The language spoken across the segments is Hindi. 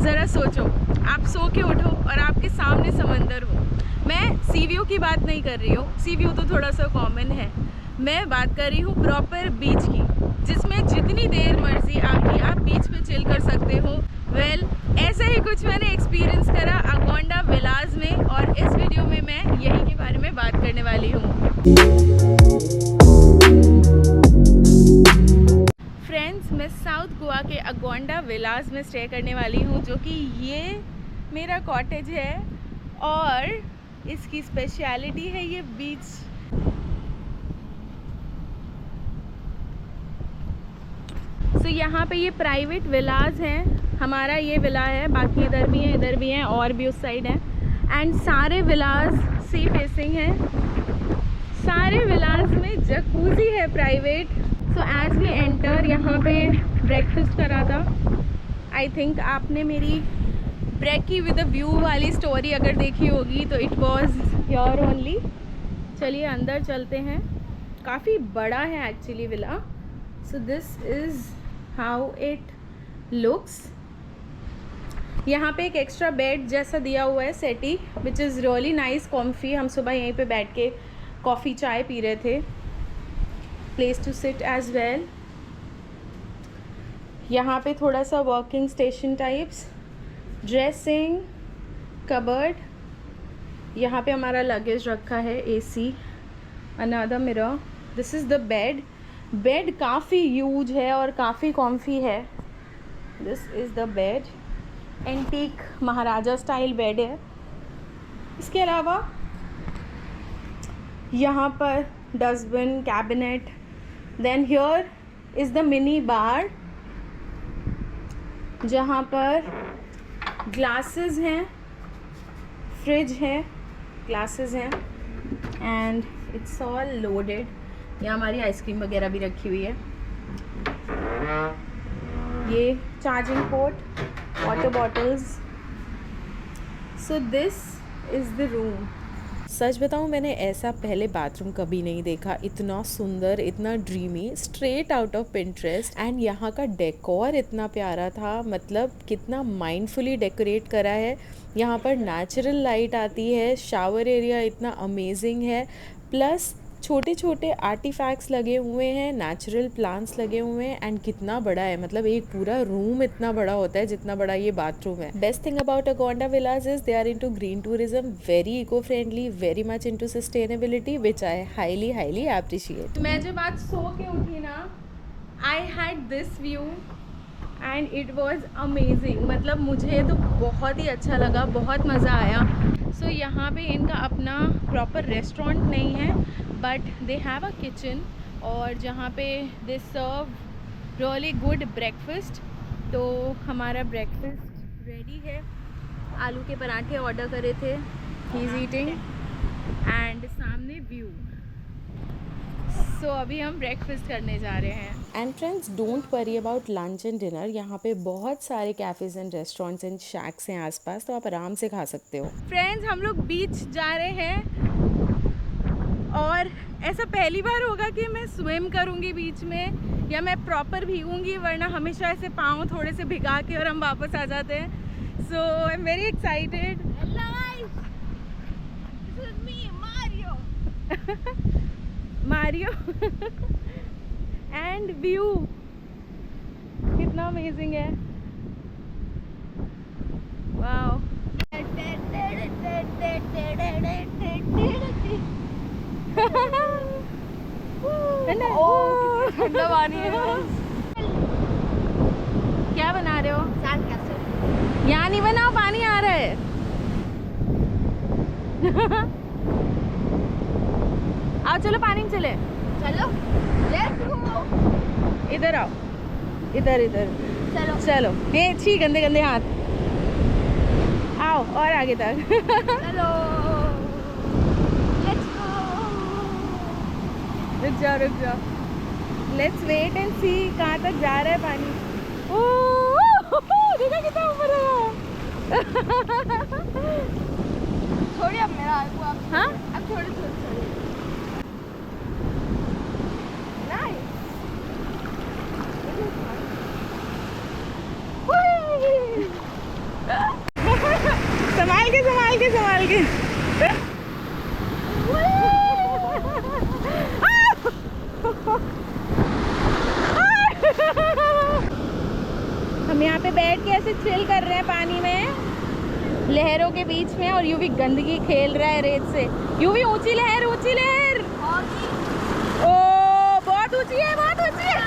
ज़रा सोचो, आप सो के उठो और आपके सामने समंदर हो। मैं सी व्यू की बात नहीं कर रही हूँ, सी व्यू तो थोड़ा सा कॉमन है। मैं बात कर रही हूँ प्रॉपर बीच की, जिसमें जितनी देर मर्जी आपकी आप बीच पे चिल कर सकते हो। वेल, ऐसा ही कुछ मैंने एक्सपीरियंस करा अगोंडा विलास में, और इस वीडियो में मैं यही के बारे में बात करने वाली हूँ। फ्रेंड्स, मैं साउथ गोवा के अगोंडा विलास में स्टे करने वाली हूँ, जो कि ये मेरा कॉटेज है और इसकी स्पेशलिटी है ये बीच। तो यहाँ पे ये प्राइवेट विलास हैं। हमारा ये विला है, बाकी इधर भी हैं, इधर भी हैं और भी उस साइड हैं। एंड सारे विलास सी फेसिंग हैं। सारे विलास में जकूजी है private. So as we enter, यहाँ पे ब्रेकफास्ट करा था। आई थिंक आपने मेरी ब्रेकी विद अ व्यू वाली स्टोरी अगर देखी होगी तो इट वॉज योर ओनली। चलिए अंदर चलते हैं। काफ़ी बड़ा है actually villa. So this is how it looks. यहाँ पे एक एक्स्ट्रा बेड जैसा दिया हुआ है settee, which is really nice, comfy. हम सुबह यहीं पे बैठ के कॉफ़ी चाय पी रहे थे। Place to sit as well. यहाँ पे थोड़ा सा working station types, dressing, cupboard. यहाँ पे हमारा लगेज रखा है, AC, another mirror. This is the bed. Bed काफ़ी ह्यूज है और काफ़ी कॉम्फी है। This is the bed. Antique maharaja style bed है। इसके अलावा यहाँ पर dustbin, cabinet. Then here is the mini bar, जहाँ पर ग्लासेस हैं, फ्रिज है, ग्लासेस हैं, एंड इट्स ऑल लोडेड। यहाँ हमारी आइसक्रीम वगैरह भी रखी हुई है। ये charging port, water bottles. So this is the room. सच बताऊँ, मैंने ऐसा पहले बाथरूम कभी नहीं देखा। इतना सुंदर, इतना dreamy, straight out of Pinterest. And यहाँ का डेकोर इतना प्यारा था, मतलब कितना माइंडफुली डेकोरेट करा है। यहाँ पर नेचुरल लाइट आती है, शावर एरिया इतना अमेजिंग है, प्लस छोटे छोटे आर्टिफैक्ट्स लगे हुए हैं, नेचुरल प्लांट्स लगे हुए हैं। एंड कितना बड़ा है, मतलब एक पूरा रूम इतना बड़ा होता है जितना बड़ा ये बाथरूम है। Best thing about Agonda villas is they are into green tourism, very eco friendly, very much into sustainability, which I highly appreciate. मैं जब आज सो के उठी ना, I had this view and it was amazing. मतलब मुझे तो बहुत ही अच्छा लगा, बहुत मज़ा आया। सो यहाँ पे इनका अपना प्रॉपर रेस्टोरेंट नहीं है, but they have a kitchen, और जहाँ पे दे सर्व रियली गुड ब्रेकफास्ट। तो हमारा ब्रेकफास्ट रेडी है। आलू के पराठे ऑर्डर करे थे, ही इज़ ईटिंग, एंड सामने व्यू। सो अभी हम ब्रेकफास्ट करने जा रहे हैं। And friends, don't worry about lunch and dinner. यहाँ पे बहुत सारे cafes and restaurants and shacks हैं आसपास, तो आप आराम से खा सकते हो। फ्रेंड्स, हम लोग बीच जा रहे हैं और ऐसा पहली बार होगा कि मैं स्विम करूँगी बीच में, या मैं प्रॉपर भीगूंगी, वरना हमेशा ऐसे पाँव थोड़े से भिगा के और हम वापस आ जाते हैं। So I am very excited. Mario and view कितना अमेजिंग है। वाओ। ठंडा पानी है। क्या बना रहे हो? Sand castle. यहाँ नहीं बनाओ, पानी आ रहा है। आओ चलो पानी में चले। चलो लेट्स गो। इधर आओ, इधर इधर चलो चलो। हे छी, गंदे गंदे हाथ। आओ और आगे तक। चलो लेट्स गो। रुक जाओ रुक जाओ। लेट्स वेट एंड सी कहाँ तक जा रहा है पानी। ओह देखा कितना ऊपर है। थोड़ी अब मेरा आपको आप हाँ अब थोड़ी थोड़ी नाइस। संभाल के संभाल के संभाल के। हम यहाँ पे बैठ के ऐसे चिल कर रहे हैं पानी में, लहरों के बीच में, और यूवी गंदगी खेल रहा है रेत से। यूवी ऊंची लहर, ऊंची लहर। ओ बहुत ऊंची है, बहुत ऊंची है।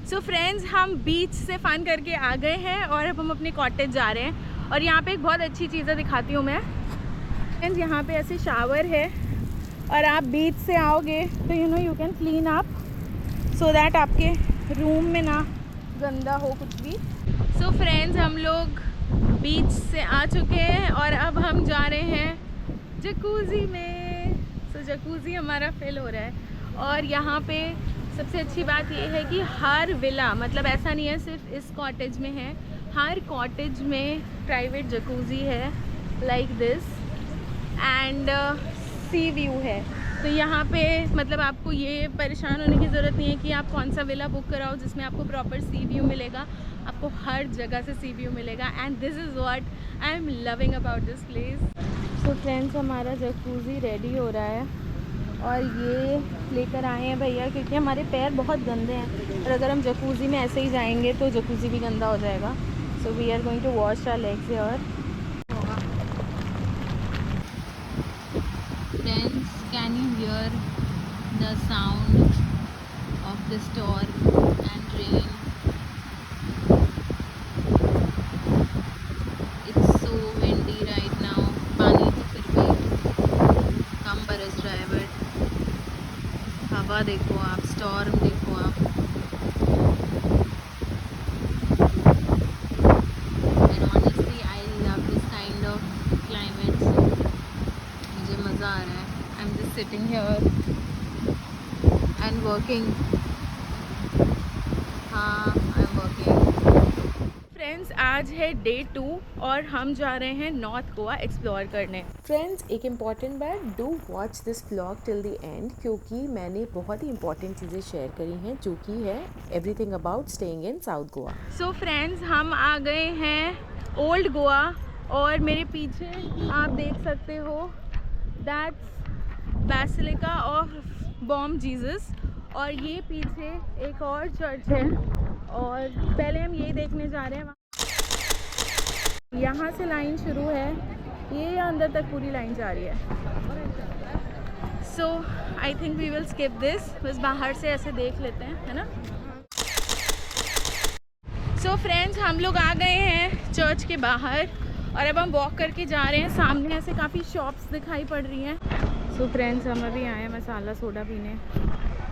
सो फ्रेंड्स, हम बीच से फन करके आ गए हैं और अब हम अपने कॉटेज जा रहे हैं। और यहाँ पे एक बहुत अच्छी चीज़ें दिखाती हूँ मैं। फ्रेंड्स, यहाँ पे ऐसे शावर है और आप बीच से आओगे तो you can clean up so that आपके रूम में ना गंदा हो कुछ भी। सो फ्रेंड्स, हम लोग बीच से आ चुके हैं और अब हम जा रहे हैं जकूज़ी में। सो जकूज़ी हमारा फिल हो रहा है। और यहाँ पे सबसे अच्छी बात ये है कि हर विला, मतलब ऐसा नहीं है सिर्फ इस कॉटेज में है, हर कॉटेज में प्राइवेट जकूज़ी है like this, and C view है। तो यहाँ पे मतलब आपको ये परेशान होने की ज़रूरत नहीं है कि आप कौन सा विला बुक कराओ जिसमें आपको प्रॉपर सी व्यू मिलेगा। आपको हर जगह से सी व्यू मिलेगा, and this is what I am loving about this place. So friends, हमारा जकूज़ी रेडी हो रहा है और ये लेकर आए हैं भैया, क्योंकि हमारे पैर बहुत गंदे हैं और अगर हम जकूज़ी में ऐसे ही जाएंगे तो जकूज़ी भी गंदा हो जाएगा। So we are going to wash our legs here. Friends, can you hear the sound of the storm and rain? It's so windy right now. पानी तो फिर भी कम बरस रहा है, बट हवा देखो आप, स्टॉर्म देखो आप। And honestly, I love this kind of climate. मुझे मज़ा आ रहा है। I'm just sitting here and working. हाँ, I'm working. फ्रेंड्स, आज है डे 2 और हम जा रहे हैं नॉर्थ गोवा एक्सप्लोर करने। फ्रेंड्स, एक इम्पॉर्टेंट बात, do watch this vlog till the end, क्योंकि मैंने बहुत ही इंपॉर्टेंट चीज़ें शेयर करी हैं जो कि है everything about staying in south Goa. So friends, हम आ गए हैं ओल्ड गोवा और मेरे पीछे आप देख सकते हो that's basilica of Bom Jesus, और ये पीछे एक और चर्च है और पहले हम ये देखने जा रहे हैं। यहाँ से लाइन शुरू है, ये अंदर तक पूरी लाइन जा रही है। So I think we will skip this, बस बाहर से ऐसे देख लेते हैं, है ना। सो फ्रेंड्स, हम लोग आ गए हैं चर्च के बाहर और अब हम वॉक करके जा रहे हैं। सामने ऐसे काफ़ी शॉप्स दिखाई पड़ रही हैं। सो फ्रेंड्स, हम अभी आए हैं मसाला सोडा पीने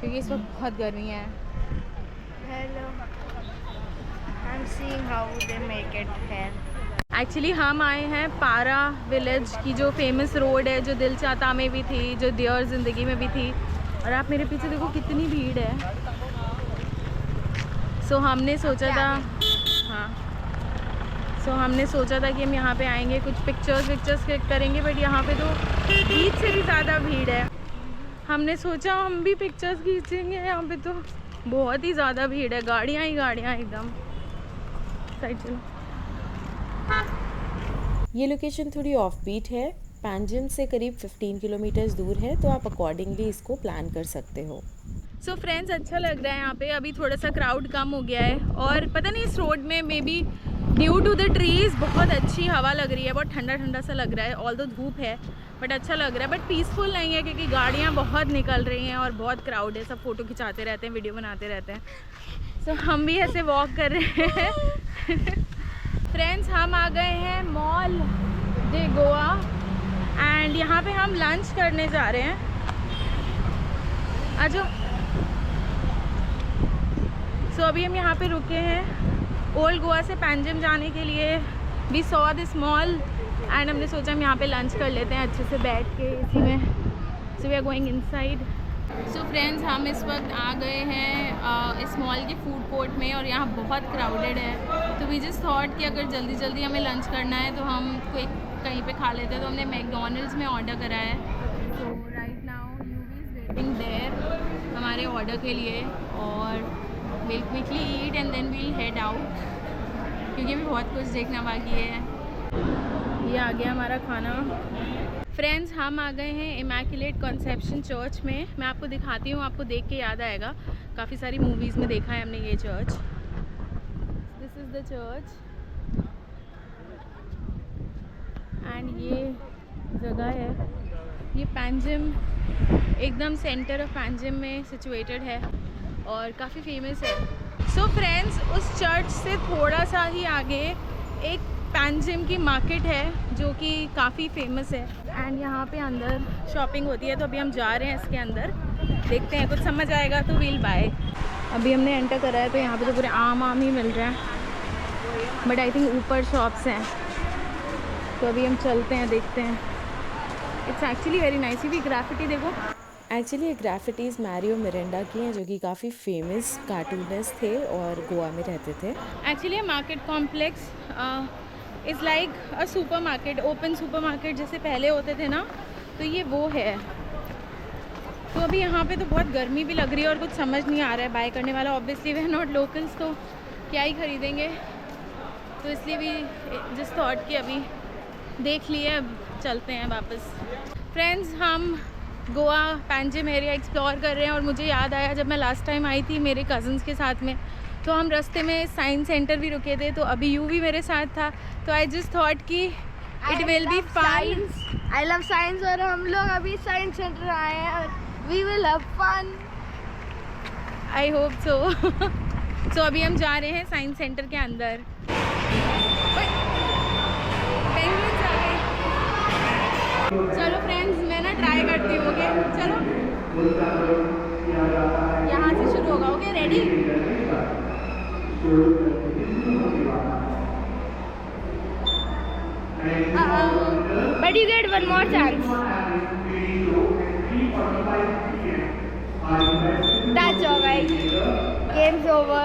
क्योंकि इस वक्त बहुत गर्मी है। Hello. I'm seeing how they make it here. Actually हम आए हैं पारा विलेज की जो फेमस रोड है, जो दिल चाहता में भी थी, जो दियर ज़िंदगी में भी थी, और आप मेरे पीछे देखो कितनी भीड़ है। सो हमने सोचा था हमने सोचा था कि हम यहाँ पे आएंगे, कुछ पिक्चर्स क्लिक करेंगे, बट यहाँ पे तो बीच से भी ज़्यादा भीड़ है। हमने सोचा हम भी पिक्चर्स खींचेंगे, यहाँ पे तो बहुत ही ज़्यादा भीड़ है, गाड़ियाँ ही गाड़ियाँ एकदम। साइड चलो। ये लोकेशन थोड़ी ऑफ बीट है, पैंजिम से करीब 15 किलोमीटर्स दूर है, तो आप अकॉर्डिंगली इसको प्लान कर सकते हो। सो फ्रेंड्स, अच्छा लग रहा है यहाँ पे। अभी थोड़ा सा क्राउड कम हो गया है और पता नहीं इस रोड में maybe due to the trees बहुत अच्छी हवा लग रही है, बहुत ठंडा ठंडा सा लग रहा है। ऑल्दो धूप है बट अच्छा लग रहा है, बट पीसफुल नहीं है क्योंकि गाड़ियाँ बहुत निकल रही हैं और बहुत क्राउड है, सब फ़ोटो खिंचाते रहते हैं, वीडियो बनाते रहते हैं। सो हम भी ऐसे वॉक कर रहे हैं। फ्रेंड्स, हम आ गए हैं मॉल दे गोवा एंड यहाँ पे हम लंच करने जा रहे हैं। आजो। सो अभी हम यहाँ पे रुके हैं ओल्ड गोवा से पैंजिम जाने के लिए। We saw this mall and हमने सोचा हम यहाँ पे लंच कर लेते हैं अच्छे से बैठ के इसी में। So we are going inside. So friends, हम इस वक्त आ गए हैं इस मॉल के फूड कोर्ट में और यहाँ बहुत क्राउडेड है, तो वी जस्ट थॉट कि अगर जल्दी जल्दी हमें लंच करना है तो हम कोई कहीं पे खा लेते हैं। तो हमने मैकडॉनल्ड्स में ऑर्डर करा है। तो right now Yuvi is waiting there. हमारे ऑर्डर के लिए और will quickly eat and then we'll head out, क्योंकि अभी बहुत कुछ देखना बाकी है। ये आ गया हमारा खाना। फ्रेंड्स, हम आ गए हैं इमैक्युलेट कॉन्सेप्शन चर्च में। मैं आपको दिखाती हूँ, आपको देख के याद आएगा, काफ़ी सारी मूवीज़ में देखा है हमने ये church. This is the church and ये जगह है, ये पैंजिम एकदम सेंटर ऑफ पैंजिम में सिचुएटेड है और काफ़ी फेमस है। सो फ्रेंड्स, उस चर्च से थोड़ा सा ही आगे एक पैंजिम की मार्केट है जो कि काफ़ी फेमस है एंड यहाँ पे अंदर शॉपिंग होती है। तो अभी हम जा रहे हैं इसके अंदर, देखते हैं, कुछ समझ आएगा तो वील बाय। अभी हमने एंटर करा है तो यहाँ पे तो पूरे आम ही मिल रहे हैं, बट आई थिंक ऊपर शॉप्स हैं। तो अभी हम चलते हैं, देखते हैं। It's actually very nice. भी ग्राफिटी देखो। एक्चुअली ये ग्राफिटीज़ मैरियो मिरांडा की हैं, जो कि काफ़ी फेमस कार्टूनिस्ट थे और गोवा में रहते थे। Actually market complex is like a super market, open super market जैसे पहले होते थे ना, तो ये वो है। तो अभी यहाँ पे तो बहुत गर्मी भी लग रही है और कुछ समझ नहीं आ रहा है बाय करने वाला। Obviously we are not locals, तो क्या ही खरीदेंगे, तो इसलिए भी जिस थॉट कि अभी देख लिए, अब चलते हैं वापस। फ्रेंड्स, हम गोवा पैंजिम एरिया एक्सप्लोर कर रहे हैं और मुझे याद आया जब मैं लास्ट टाइम आई थी मेरे कज़न्स के साथ में, तो हम रास्ते में साइंस सेंटर भी रुके थे, तो अभी यू भी मेरे साथ था। तो आई जस्ट थॉट कि it will be fun. I love science और हम लोग अभी साइंस सेंटर आए हैं और we will have fun. I hope so. So अभी हम जा रहे हैं साइंस सेंटर के अंदर। पेंगुइन्स आ गए। चलो फ्रेंड्स, मैं ना ट्राई करती हूँ। ओके चलो, यहाँ से शुरू होगा। Okay ready? But you get one more chance. That's all right. Game's over.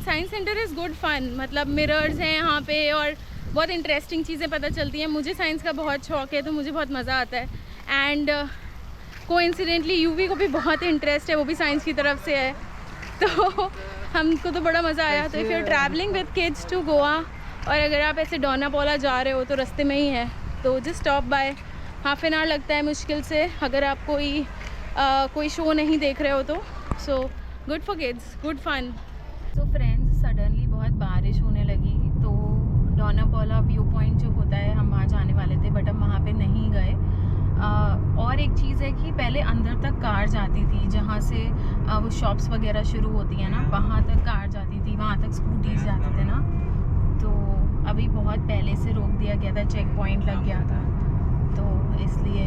Science centre is good fun, मतलब मिरर्स हैं यहाँ पे और बहुत इंटरेस्टिंग चीज़ें पता चलती हैं। मुझे साइंस का बहुत शौक है, तो मुझे बहुत मज़ा आता है। एंड कोइंसिडेंटली यूवी को भी बहुत इंटरेस्ट है, वो भी साइंस की तरफ से है, तो हमको तो बड़ा मज़ा आया। तो if you are travelling with kids to Goa, और अगर आप ऐसे डोनापोला जा रहे हो तो रास्ते में ही है, तो just stop by. Half an hour लगता है मुश्किल से, अगर आप कोई शो नहीं देख रहे हो तो। So good for kids, good fun. तो फ्रेंड्स, सडनली बहुत बारिश होने लगी, तो डोनापोला व्यू पॉइंट जो होता है, हम वहाँ जाने वाले थे, बट हम वहाँ पे नहीं गए। और एक चीज़ है कि पहले अंदर तक कार जाती थी, जहाँ से वो शॉप्स वगैरह शुरू होती हैं ना, वहाँ तक कार जाती थी, वहाँ तक स्कूटीज़ जाते थे ना। तो अभी बहुत पहले से रोक दिया गया था, चेक पॉइंट लग गया था, तो इसलिए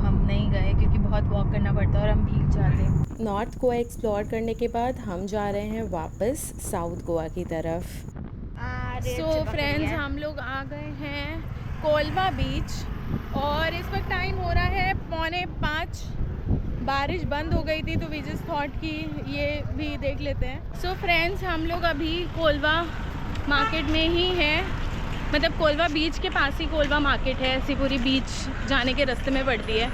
हम नहीं गए, क्योंकि बहुत वॉक करना पड़ता है और हम भीग जाते। नॉर्थ गोवा एक्सप्लोर करने के बाद हम जा रहे हैं वापस साउथ गोवा की तरफ। सो फ्रेंड्स, हम लोग आ गए हैं कोलवा बीच और इस वक्त टाइम हो रहा है 4:45। बारिश बंद हो गई थी, तो वी जस्ट थॉट कि ये भी देख लेते हैं। सो फ्रेंड्स, हम लोग अभी कोलवा मार्केट में ही हैं, मतलब कोलवा बीच के पास ही कोलवा मार्केट है, ऐसी पूरी बीच जाने के रास्ते में पड़ती है।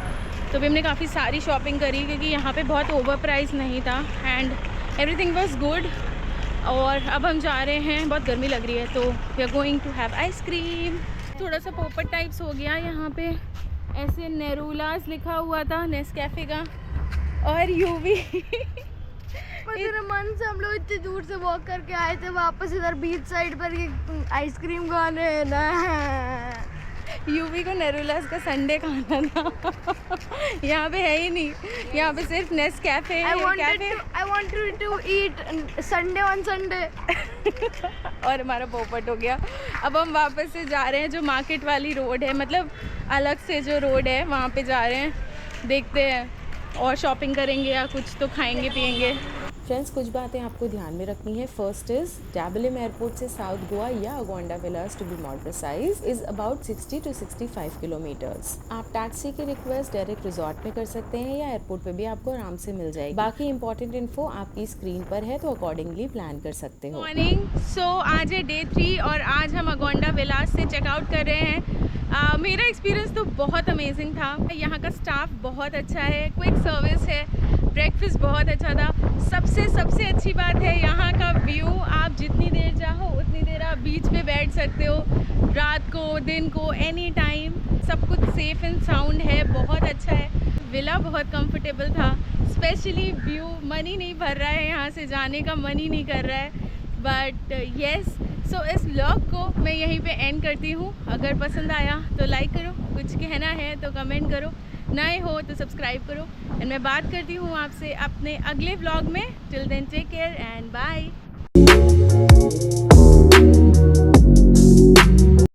तो भी हमने काफ़ी सारी शॉपिंग करी, क्योंकि यहाँ पे बहुत ओवर प्राइस नहीं था एंड एवरीथिंग वाज गुड। और अब हम जा रहे हैं, बहुत गर्मी लग रही है, तो we are going to have ice cream. थोड़ा सा पोपट टाइप्स हो गया यहाँ पे, ऐसे नेरूलास लिखा हुआ था नेस्कैफे का, और यूवी। मेरे मन से हम लोग इतनी दूर से वॉक करके आए थे, वापस इधर बीच साइड पर ये आइसक्रीम खाने ना। यूवी को नेरूलास का संडे खाना था। यहाँ पे है ही नहीं, यहाँ पे सिर्फ Nescafe. I wanted to eat Sunday on Sunday. और हमारा पोपट हो गया। अब हम वापस से जा रहे हैं, जो मार्केट वाली रोड है, मतलब अलग से जो रोड है, वहाँ पे जा रहे हैं, देखते हैं और शॉपिंग करेंगे या कुछ तो खाएंगे पिएंगे। फ्रेंड्स, कुछ बातें आपको ध्यान में रखनी है. फर्स्ट इज डैबलिम एयरपोर्ट से साउथ गोवा या Agonda villas to be more precise is about 60 to 65 kilometres. आप टैक्सी की रिक्वेस्ट डायरेक्ट रिजॉर्ट में कर सकते हैं या एयरपोर्ट पे भी आपको आराम से मिल जाएगी. बाकी इंपॉर्टेंट इन्फो आपकी स्क्रीन पर है, तो अकॉर्डिंगली प्लान कर सकते हो. मॉर्निंग. सो आज है डे 3 और आज हम अगोंडा विलास से चेकआउट कर रहे हैं. मेरा एक्सपीरियंस तो बहुत अमेजिंग था. यहाँ का स्टाफ बहुत अच्छा है, क्विक सर्विस है, ब्रेकफास्ट बहुत अच्छा था. सबसे अच्छी बात है यहाँ का व्यू. आप जितनी देर चाहो उतनी देर आप बीच पे बैठ सकते हो, रात को दिन को एनी टाइम. सब कुछ सेफ एंड साउंड है, बहुत अच्छा है. विला बहुत कंफर्टेबल था. स्पेशली व्यू, मन ही नहीं भर रहा है, यहाँ से जाने का मन ही नहीं कर रहा है. बट येस, सो इस व्लॉग को मैं यहीं पे एंड करती हूँ. अगर पसंद आया तो लाइक करो, कुछ कहना है तो कमेंट करो, नए हो तो सब्सक्राइब करो. एंड मैं बात करती हूँ आपसे अपने अगले व्लॉग में. Till then take care and bye.